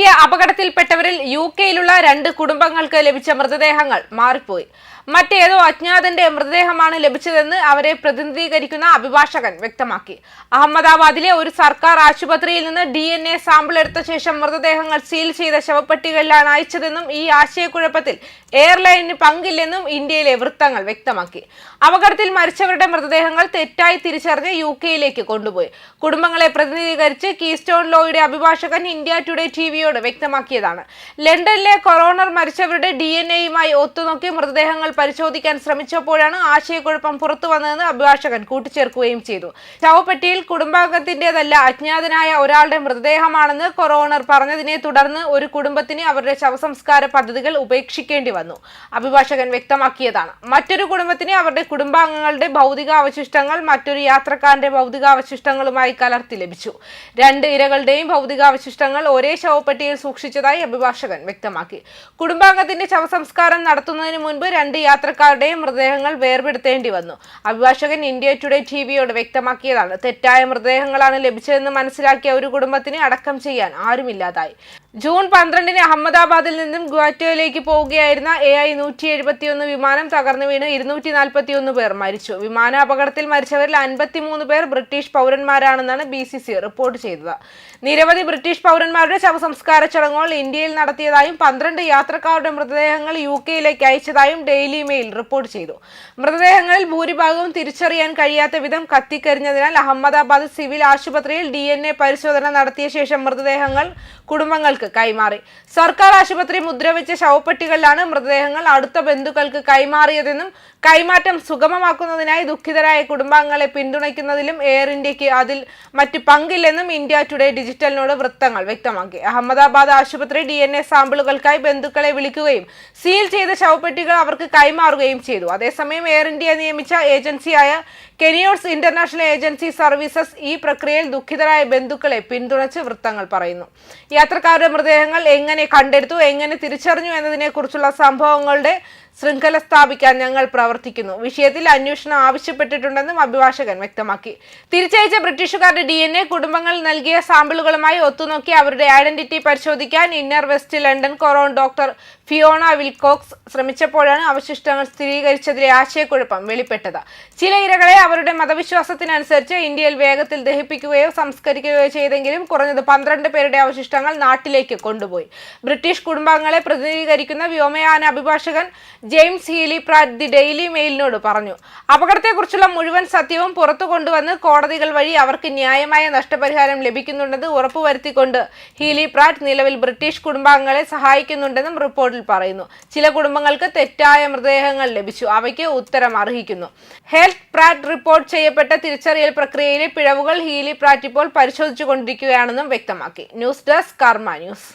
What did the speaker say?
ലണ്ടനിലെ അപകടത്തിൽപ്പെട്ടവരിൽ യുകെയിലുള്ള 2 കുടുംബങ്ങൾക്ക് ലഭിച്ച മൃതദേഹങ്ങൾ മാറിപ്പോയി. മറ്റേതോ അജ്ഞാതന്റെ മൃതദേഹമാണ് ലഭിച്ചതെന്ന് അവരെ പ്രതിനിധീകരിക്കുന്ന അഭിഭാഷകൻ വ്യക്തമാക്കി. അഹമ്മദാബാദിലെ ഒരു സർക്കാർ ആശുപത്രിയിൽ നിന്ന് DNA സാമ്പിൾ എടുത്ത ശേഷം മൃതദേഹങ്ങൾ സീൽ ചെയ്ത ശവപ്പെട്ടികളിലാണ് അയച്ചതെന്നും ഈ ആശയക്കുഴപ്പത്തിൽ എയർലൈനിന് പങ്കില്ലെന്നും ഇന്ത്യയിലെ വൃത്തങ്ങൾ വ്യക്തമാക്കി. അപകടത്തിൽ മരിച്ചവരുടെ മൃതദേഹങ്ങൾ തെറ്റായി തിരിച്ചറിഞ്ഞ് യുകെയിലേക്ക് കൊണ്ടുപോയി. കുടുംബങ്ങളെ പ്രതിനിധീകരിച്ച് കീസ്റ്റോൺ ലോയുടെ അഭിഭാഷകൻ ഇന്ത്യ ടുഡേ ടിവിയോട് വ്യക്തമാക്കിയതാണ്. ലണ്ടനിലെ കൊറോണർ മരിച്ചവരുടെ DNA-യുമായി ഒത്തുനോക്കി മൃതദേഹങ്ങൾ പരിശോധിക്കാൻ ശ്രമിച്ചപ്പോഴാണ് ആശയക്കുഴപ്പം പുറത്തു വന്നതെന്ന് അഭിഭാഷകൻ കൂട്ടിച്ചേർക്കുകയും ചെയ്തു. ശവപ്പെട്ടിയിൽ കുടുംബാംഗത്തിന്റേതല്ല അജ്ഞാതനായ ഒരാളുടെ മൃതദേഹമാണെന്ന് കൊറോണർ പറഞ്ഞതിനെ തുടർന്ന് ഒരു കുടുംബത്തിന് അവരുടെ ശവസംസ്കാര പദ്ധതികൾ ഉപേക്ഷിക്കേണ്ടി വന്നു. അഭിഭാഷകൻ വ്യക്തമാക്കിയതാണ്. മറ്റൊരു കുടുംബത്തിന് അവരുടെ കുടുംബാംഗങ്ങളുടെ ഭൗതികാവശിഷ്ടങ്ങൾ മറ്റൊരു യാത്രക്കാരന്റെ ഭൗതികാവശിഷ്ടങ്ങളുമായി കലർത്തി ലഭിച്ചു. 2 ഇരകളുടെയും ഭൗതികാവശിഷ്ടങ്ങൾ ഒരേ ശവപ്പെട്ടിയിൽ സൂക്ഷിച്ചതായി അഭിഭാഷകൻ വ്യക്തമാക്കി. കുടുംബാംഗത്തിന്റെ ശവസംസ്കാരം നടത്തുന്നതിന് മുൻപ് 2 യാത്രക്കാരുടെയും മൃതദേഹങ്ങൾ വേർപെടുത്തേണ്ടി വന്നു. അഭിഭാഷകൻ ഇന്ത്യ ടുഡേ ടിവിയോട് വ്യക്തമാക്കിയതാണ്. തെറ്റായ മൃതദേഹങ്ങളാണ് ലഭിച്ചതെന്ന് മനസ്സിലാക്കിയ ഒരു കുടുംബത്തിന് അടക്കം ചെയ്യാൻ ആരുമില്ലാതായി. ജൂൺ 12-ന് അഹമ്മദാബാദിൽ നിന്നും ഗുവാഹട്ടിയിലേക്ക് പോവുകയായിരുന്ന AI-171 വിമാനം തകർന്നു വീണ് 241 പേർ മരിച്ചു. വിമാനാപകടത്തിൽ മരിച്ചവരിൽ 53 പേർ ബ്രിട്ടീഷ് പൗരന്മാരാണെന്നാണ് BCC റിപ്പോർട്ട് ചെയ്തത്. നിരവധി ബ്രിട്ടീഷ് പൗരന്മാരുടെ ശവസംസ്കാര ചടങ്ങുകൾ ഇന്ത്യയിൽ നടത്തിയതായും 12 യാത്രക്കാരുടെ മൃതദേഹങ്ങൾ യുകെയിലേക്ക് അയച്ചതായും ഡെയിലി മെയിൽ റിപ്പോർട്ട് ചെയ്തു. മൃതദേഹങ്ങളിൽ ഭൂരിഭാഗവും തിരിച്ചറിയാൻ കഴിയാത്ത വിധം കത്തിക്കരിഞ്ഞതിനാൽ അഹമ്മദാബാദ് സിവിൽ ആശുപത്രിയിൽ DNA പരിശോധന നടത്തിയ ശേഷം മൃതദേഹങ്ങൾ കുടുംബങ്ങൾക്ക് കൈമാറി. സർക്കാർ ആശുപത്രി മുദ്രവെച്ച ശവപ്പെട്ടികളിലാണ് മൃതദേഹങ്ങൾ അടുത്ത ബന്ധുക്കൾക്ക് കൈമാറിയതെന്നും കൈമാറ്റം സുഗമമാക്കുന്നതിനായി ദുഃഖിതരായ കുടുംബാംഗങ്ങളെ പിന്തുണയ്ക്കുന്നതിലും എയർ ഇന്ത്യക്ക് അതിൽ മറ്റ് പങ്കില്ലെന്നും ഇന്ത്യ ടുഡേ ഡിജിറ്റലിനോട് വൃത്തങ്ങൾ വ്യക്തമാക്കി. അഹമ്മദാബാദ് ആശുപത്രി DNA സാമ്പിളുകൾക്കായി ബന്ധുക്കളെ വിളിക്കുകയും സീൽ ചെയ്ത ശവപ്പെട്ടികൾ അവർക്ക് കൈമാറുകയും ചെയ്തു. അതേസമയം എയർ ഇന്ത്യ നിയമിച്ച ഏജൻസിയായ കെനിയോട്സ് ഇന്റർനാഷണൽ ഏജൻസി സർവീസസ് ഈ പ്രക്രിയയിൽ ദുഃഖിതരായ ബന്ധുക്കളെ പിന്തുണച്ച് വൃത്തങ്ങൾ പറയുന്നു. യാത്രക്കാരുടെ മൃതദേഹങ്ങൾ എങ്ങനെ കണ്ടെടുത്തു, എങ്ങനെ തിരിച്ചറിഞ്ഞു എന്നതിനെക്കുറിച്ചുള്ള സംഭവങ്ങളുടെ ശൃംഖല സ്ഥാപിക്കാൻ ഞങ്ങൾ പ്രവർത്തിക്കുന്നു. വിഷയത്തിൽ അന്വേഷണം ആവശ്യപ്പെട്ടിട്ടുണ്ടെന്നും അഭിഭാഷകൻ വ്യക്തമാക്കി. തിരിച്ചയച്ച ബ്രിട്ടീഷുകാരുടെ DNA കുടുംബങ്ങൾ നൽകിയ സാമ്പിളുകളുമായി ഒത്തുനോക്കി അവരുടെ ഐഡന്റിറ്റി പരിശോധിക്കാൻ inner west London coroner doctor Fiona Wilcox ശ്രമിച്ചപ്പോഴാണ് അവശിഷ്ടങ്ങൾ സ്ഥിരീകരിച്ചതിലെ ആശയക്കുഴപ്പം വെളിപ്പെട്ടത്. ചില ഇരകളെ അവരുടെ മതവിശ്വാസത്തിനനുസരിച്ച് ഇന്ത്യയിൽ വേഗത്തിൽ ദഹിപ്പിക്കുകയോ സംസ്കരിക്കുകയോ ചെയ്തെങ്കിലും കുറഞ്ഞത് 12 പേരുടെ അവശിഷ്ടങ്ങൾ നാട്ടിലേക്ക് കൊണ്ടുപോയി. ബ്രിട്ടീഷ് കുടുംബാംഗങ്ങളെ പ്രതിനിധീകരിക്കുന്ന വ്യോമയാന അഭിഭാഷകൻ James Healy Pratt the Daily മെയിലിനോട് പറഞ്ഞു. അപകടത്തെക്കുറിച്ചുള്ള മുഴുവൻ സത്യവും പുറത്തു കൊണ്ടുവന്ന് കോടതികൾ വഴി അവർക്ക് ന്യായമായ നഷ്ടപരിഹാരം ലഭിക്കുന്നുണ്ടെന്ന് ഉറപ്പുവരുത്തിക്കൊണ്ട് ഹീലി പ്രാറ്റ് നിലവിൽ ബ്രിട്ടീഷ് കുടുംബാംഗങ്ങളെ സഹായിക്കുന്നുണ്ടെന്നും റിപ്പോർട്ടിൽ പറയുന്നു. ചില കുടുംബങ്ങൾക്ക് തെറ്റായ മൃതദേഹങ്ങൾ ലഭിച്ചു, അവയ്ക്ക് ഉത്തരം അർഹിക്കുന്നു. ഹെൽത്ത് പ്രാറ്റ് റിപ്പോർട്ട് ചെയ്യപ്പെട്ട തിരിച്ചറിയൽ പ്രക്രിയയിലെ പിഴവുകൾ ഹീലി പ്രാറ്റ് ഇപ്പോൾ പരിശോധിച്ചുകൊണ്ടിരിക്കുകയാണെന്നും വ്യക്തമാക്കി. ന്യൂസ് ഡെസ്ക് കർമ്മ ന്യൂസ്.